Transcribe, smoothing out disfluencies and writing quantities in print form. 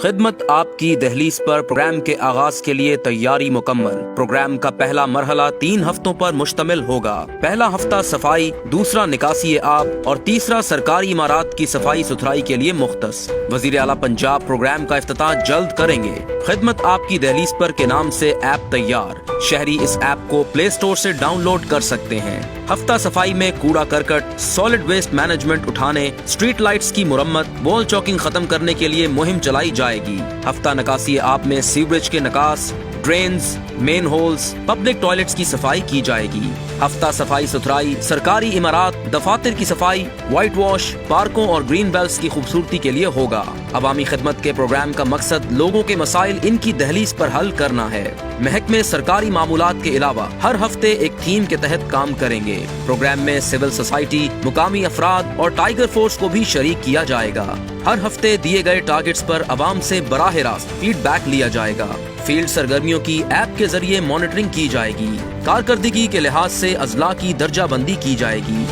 خدمت آپ کی دہلیز پر پروگرام کے آغاز کے لیے تیاری مکمل۔ پروگرام کا پہلا مرحلہ 3 ہفتوں پر مشتمل ہوگا۔ پہلا ہفتہ صفائی، دوسرا نکاسی آب اور تیسرا سرکاری عمارات کی صفائی ستھرائی کے لیے مختص۔ وزیر اعلیٰ پنجاب پروگرام کا افتتاح جلد کریں گے۔ خدمت آپ کی دہلیز پر کے نام سے ایپ تیار، شہری اس ایپ کو پلے اسٹور سے ڈاؤن لوڈ کر سکتے ہیں۔ ہفتہ صفائی میں کوڑا کرکٹ، سالڈ ویسٹ مینجمنٹ اٹھانے، اسٹریٹ لائٹس کی مرمت، وال چاکنگ ختم کرنے کے لیے مہم چلائی جائے گی۔ ہفتہ نکاسی آب میں سیوریج کے نکاس، ڈرینز، مین ہولز، پبلک ٹوائلٹس کی صفائی کی جائے گی۔ ہفتہ صفائی ستھرائی، سرکاری عمارات، دفاتر کی صفائی، وائٹ واش، پارکوں اور گرین بیلٹس کی خوبصورتی کے لیے ہوگا۔ عوامی خدمت کے پروگرام کا مقصد لوگوں کے مسائل ان کی دہلیز پر حل کرنا ہے۔ محکمے سرکاری معمولات کے علاوہ ہر ہفتے ایک تھیم کے تحت کام کریں گے۔ پروگرام میں سول سوسائٹی، مقامی افراد اور ٹائیگر فورس کو بھی شریک کیا جائے گا۔ ہر ہفتے دیے گئے ٹارگٹس پر عوام سے براہ راست فیڈ بیک لیا جائے گا۔ فیلڈ سرگرمیوں کی ایپ کے ذریعے مانیٹرنگ کی جائے گی۔ کارکردگی کے لحاظ سے اضلاع کی درجہ بندی کی جائے گی۔